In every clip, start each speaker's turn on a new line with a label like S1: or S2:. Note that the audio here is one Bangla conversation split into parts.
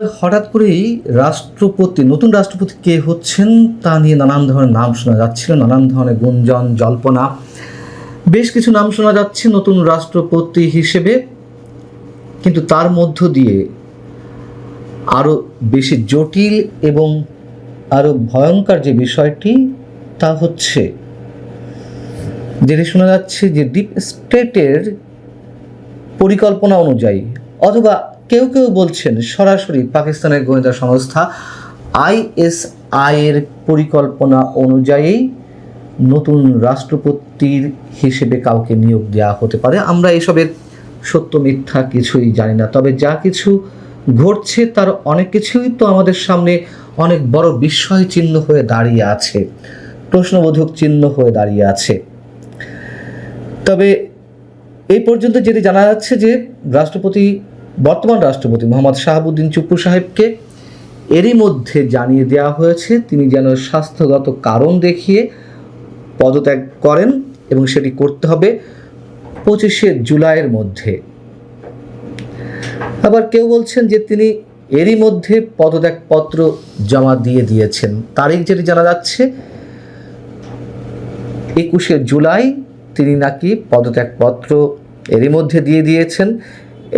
S1: হঠাৎ করেই নতুন রাষ্ট্রপতি কে হচ্ছেন তা নিয়ে নানান ধরনের নাম শোনা যাচ্ছিল, নানান ধরনের গুঞ্জন জল্পনা। বেশ কিছু নাম শোনা যাচ্ছে নতুন রাষ্ট্রপতি হিসেবে, কিন্তু তার মধ্য দিয়ে আরও বেশি জটিল এবং আরও ভয়ঙ্কর যে বিষয়টি তা হচ্ছে যেটি শোনা যাচ্ছে যে ডিপ স্টেটের পরিকল্পনা অনুযায়ী, অথবা কেউ কেউ বলছেন সরাসরি পাকিস্তানের গোয়েন্দা সংস্থা ISI এর পরিকল্পনা অনুযায়ী নতুন রাষ্ট্রপতির হিসেবে কাউকে নিয়োগ দেওয়া হতে পারে। আমরা এসবের সত্য মিথ্যা কিছুই জানি না, তবে যা কিছু ঘটছে তার অনেক কিছুই তো আমাদের সামনে অনেক বড় বিস্ময় চিহ্ন হয়ে দাঁড়িয়ে আছে, প্রশ্নবোধক চিহ্ন হয়ে দাঁড়িয়ে আছে। তবে এই পর্যন্ত যেটি জানা যাচ্ছে যে বর্তমান রাষ্ট্রপতি মোহাম্মদ শাহাবুদ্দিন চুপ্পু সাহেবকে এরই মধ্যে জানিয়ে দেওয়া হয়েছে তিনি যেন স্বাস্থ্যগত কারণ দেখিয়ে পদত্যাগ করেন, এবং সেটি করতে হবে 25শে জুলাইয়ের মধ্যে। আবার কেউ বলছেন যে তিনি এরই মধ্যে পদত্যাগপত্র জমা দিয়ে দিয়েছেন। তারিখ যেটি জানা যাচ্ছে 21শে জুলাই তিনি নাকি পদত্যাগপত্র এরই মধ্যে দিয়ে দিয়েছেন,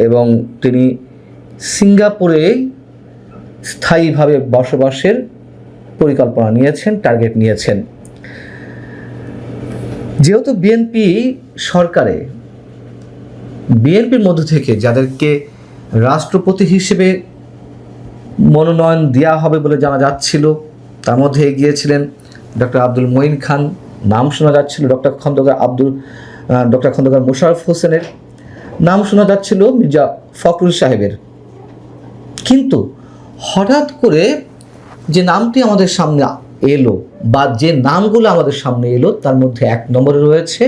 S1: এবং তিনি সিঙ্গাপুরে স্থায়ীভাবে বসবাসের পরিকল্পনা নিয়েছেন, টার্গেট নিয়েছেন। যেহেতু বিএনপির মধ্য থেকে যাদেরকে রাষ্ট্রপতি হিসেবে মনোনয়ন দেওয়া হবে বলে জানা যাচ্ছিল, তার মধ্যে এগিয়েছিলেন ডক্টর আব্দুল মঈন খান, নাম শোনা যাচ্ছিল ডক্টর খন্দকার মোশাররফ হোসেনের, নাম শোনা যাচ্ছিল মির্জা ফখরুল সাহেবের। কিন্তু হঠাৎ করে যে নামটি আমাদের সামনে এলো, বা যে নামগুলো আমাদের সামনে এলো, তার মধ্যে এক নম্বরে রয়েছে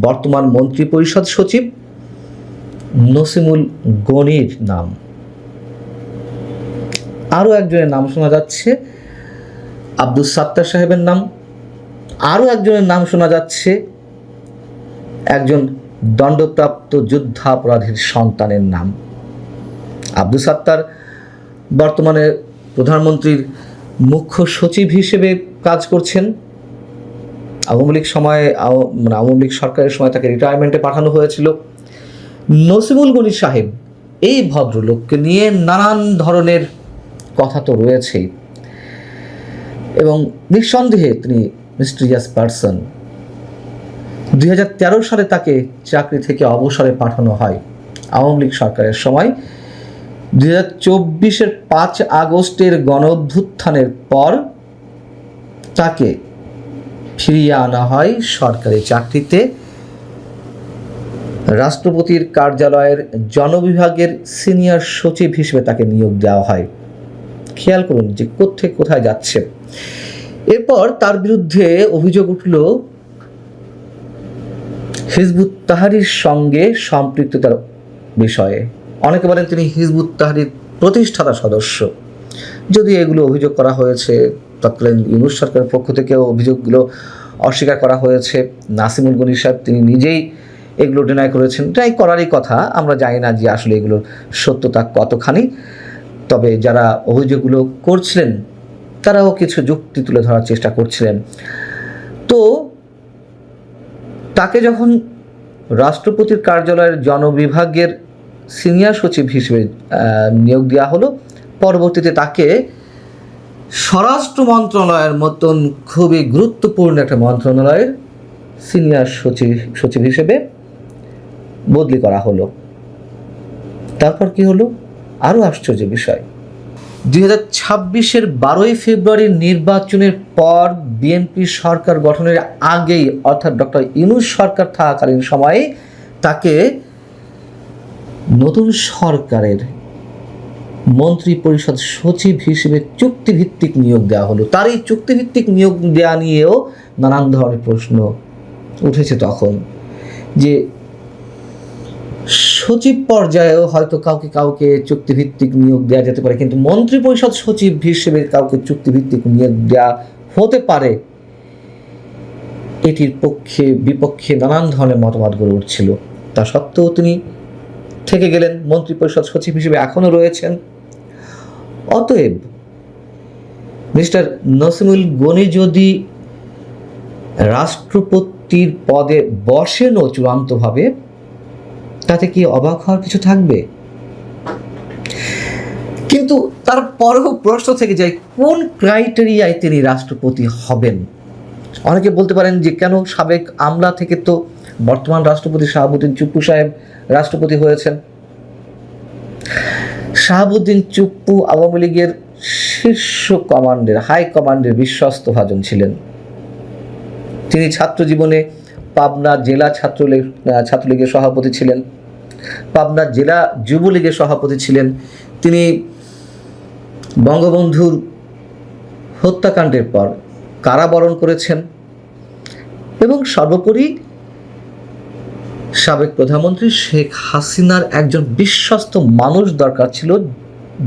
S1: বর্তমান মন্ত্রিপরিষদ সচিব নসিমুল গনির নাম। আরও একজনের নাম শোনা যাচ্ছে আব্দুস সাত্তার সাহেবের নাম। আরও একজনের নাম শোনা যাচ্ছে একজন দণ্ডপ্রাপ্ত যুদ্ধাপরাধীর সন্তানের নাম। আব্দুস সাত্তার বর্তমানে প্রধানমন্ত্রীর মুখ্য সচিব হিসেবে কাজ করছেন। আওয়ামী লীগ সরকারের সময় তাকে রিটায়ারমেন্টে পাঠানো হয়েছিল। নসিমুল গনি সাহেব, এই ভদ্রলোককে নিয়ে নানান ধরনের কথা তো রয়েছেই, এবং নিঃসন্দেহে তিনি মিস্টিরিয়াস পারসন। 2013 সালে তাকে চাকরি থেকে অবসরে পাঠানো হয় আওয়ামী লীগ সরকারের সময়। 2024-এর 5 আগস্টের গণঅভ্যুত্থানের পর তাকে ফিরিয়ে আনা হয় সরকারি চাকরিতে। রাষ্ট্রপতির কার্যালয়ের জনবিভাগের সিনিয়র সচিব হিসেবে তাকে নিয়োগ দেওয়া হয়। খেয়াল করুন যে কোত্থেকে কোথায় যাচ্ছে। এরপর তার বিরুদ্ধে অভিযোগ উঠল হিজবুত তাহরীরের সঙ্গে সম্পৃক্ততার বিষয়ে। অনেকে বলেন তিনি হিজবুত তাহরীর প্রতিষ্ঠাতা সদস্য। যদি এগুলো অভিযোগ করা হয়েছে, তৎকালীন ইউনূস সরকারের পক্ষ থেকেও অভিযোগগুলো অস্বীকার করা হয়েছে। নাসিমুল গনি সাহেব তিনি নিজেই এগুলো ডিনাই করেছেন। ডিনাই করারই কথা, আমরা জানি না যে আসলে এগুলোর সত্যতা কতখানি। তবে যারা অভিযোগগুলো করছিলেন তারাও কিছু যুক্তি তুলে ধরার চেষ্টা করছিলেন। তো তাকে যখন রাষ্ট্রপতির কার্যালয়ের জনবিভাগের সিনিয়র সচিব হিসেবে নিয়োগ দেওয়া হলো, পরবর্তীতে তাকে স্বরাষ্ট্র মন্ত্রণালয়ের মতন খুবই গুরুত্বপূর্ণ একটা মন্ত্রণালয়ের সিনিয়র সচিব হিসেবে বদলি করা হলো। তারপর কি হলো? আরও আশ্চর্য বিষয়, 2026-এর 12ই ফেব্রুয়ারি নির্বাচনের পর বিএনপি সরকার গঠনের আগেই, অর্থাৎ ডক্টর ইউনূস সরকার থাকাকালীন সময়ে তাকে নতুন সরকারের মন্ত্রী পরিষদ সচিব হিসেবে চুক্তিভিত্তিক নিয়োগ দেওয়া হলো। তার এই চুক্তিভিত্তিক নিয়োগ দেওয়া নিয়েও নানান ধরনের প্রশ্ন উঠেছে তখন, যে সচিব পর্যায়েও হয়তো কাউকে চুক্তিভিত্তিক নিয়োগ দেওয়া যেতে পারে, কিন্তু মন্ত্রী পরিষদ সচিব হিসেবে কাউকে চুক্তিভিত্তিক নিয়োগ দেওয়া হতে পারে, এটির পক্ষে বিপক্ষে নানান ধরনের মতামত গড়ে উঠছিল। তা সত্ত্বেও তিনি থেকে গেলেন মন্ত্রিপরিষদ সচিব হিসেবে, এখনও রয়েছেন। অতএব মিস্টার নসিমুল গনি যদি রাষ্ট্রপতির পদে বসেনও চূড়ান্তভাবে, তাতে কি অবাক হওয়ার কিছু থাকবে? কিন্তু তারপরেও প্রশ্ন থেকে যায়, কোন ক্রাইটেরিয়ায় তিনি রাষ্ট্রপতি হবেন? অনেকে বলতে পারেন যে কেন সাবেক আমলা থেকে তো বর্তমান রাষ্ট্রপতি শাহাবুদ্দিন চুপ্পু সাহেব রাষ্ট্রপতি হয়েছেন। শাহাবুদ্দিন চুপ্পু আওয়ামী লীগের শীর্ষ কমান্ডের, হাই কমান্ডের বিশ্বস্ত ভাজন ছিলেন। তিনি ছাত্র জীবনে পাবনা জেলা ছাত্রলীগের সভাপতি ছিলেন, পাবনা জেলা যুবলীগের সভাপতি ছিলেন। তিনি বঙ্গবন্ধুর হত্যাকাণ্ডের পর কারাবরণ করেছেন এবং সর্বোপরি সাবেক প্রধানমন্ত্রী শেখ হাসিনার একজন বিশ্বস্ত মানুষ দরকার ছিল,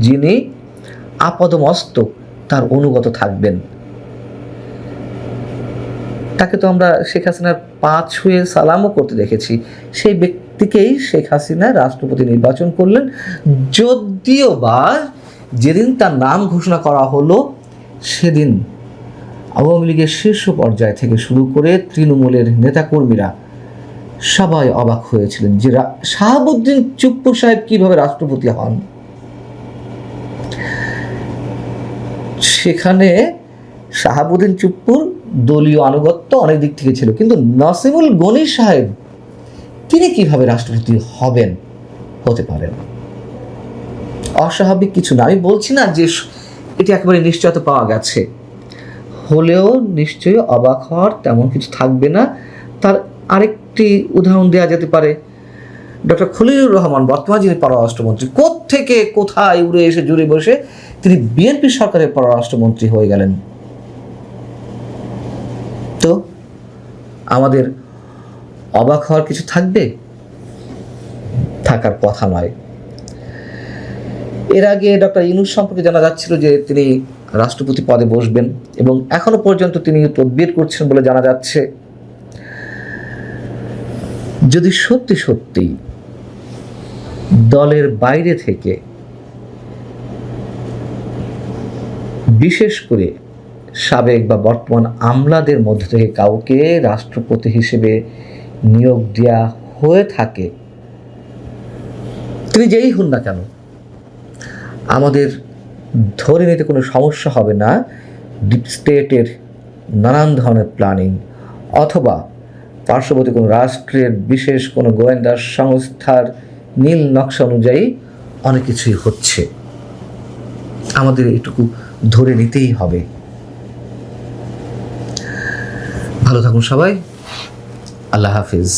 S1: যিনি আপাদমস্তক তার অনুগত থাকবেন। তাকে তো আমরা শেখ হাসিনার পা ছুঁয়ে সালামও করতে দেখেছি। সেই ব্যক্তিকেই শেখ হাসিনা রাষ্ট্রপতি নির্বাচন করলেন, যদিও বা যেদিন তার নাম ঘোষণা করা হলো সেদিন আওয়ামী লীগের শীর্ষ পর্যায় থেকে শুরু করে তৃণমূলের নেতাকর্মীরা সবাই অবাক হয়েছিলেন যে শাহাবুদ্দিন চুপ্পু সাহেব কিভাবে রাষ্ট্রপতি হন। সেখানে শাহাবুদ্দিন চুপ্পুর দলীয় আনুগত্য অনেক দিক থেকে ছিল, কিন্তু নসিমুল গনি সাহেব তিনি কিভাবে রাষ্ট্রপতি হতে পারেন? অস্বাভাবিক কিছু না, আমি বলছি না যে এটি একেবারে নিশ্চয়তা পাওয়া গেছে, হলেও নিশ্চয়ই অবাক হওয়ার তেমন কিছু থাকবে না। তার আরেকটি উদাহরণ দেওয়া যেতে পারে, ডক্টর খলিলুর রহমান বর্তমান যিনি পররাষ্ট্রমন্ত্রী, কোত্থেকে কোথায় উড়ে এসে জুড়ে বসে তিনি বিএনপি সরকারের পররাষ্ট্রমন্ত্রী হয়ে গেলেন। তো আমাদের অবাক হওয়ার কিছু থাকবে? থাকার কথা নয়। এর আগে ডক্টর ইউনূস সম্পর্কে জানা যাচ্ছিল যে তিনি রাষ্ট্রপতি পদে বসবেন এবং এখনো পর্যন্ত তিনি তদবির করছেন বলে জানা যাচ্ছে। যদি সত্যি সত্যি দলের বাইরে থেকে, বিশেষ করে সাবেক বা বর্তমান আমলাদের মধ্য থেকে কাউকে রাষ্ট্রপতি হিসেবে নিয়োগ দেওয়া হয়ে থাকে, তিনি যেই হন না কেন, আমাদের ধরে নিতে কোনো সমস্যা হবে না ডিপ স্টেটের নানান ধরনের প্ল্যানিং অথবা পার্শ্ববর্তী কোনো রাষ্ট্রের বিশেষ কোনো গোয়েন্দা সংস্থার নীল নকশা অনুযায়ী অনেক কিছুই হচ্ছে। আমাদের এটুকু ধরে নিতেই হবে। ভালো থাকুন সবাই। আল্লাহ হাফিজ।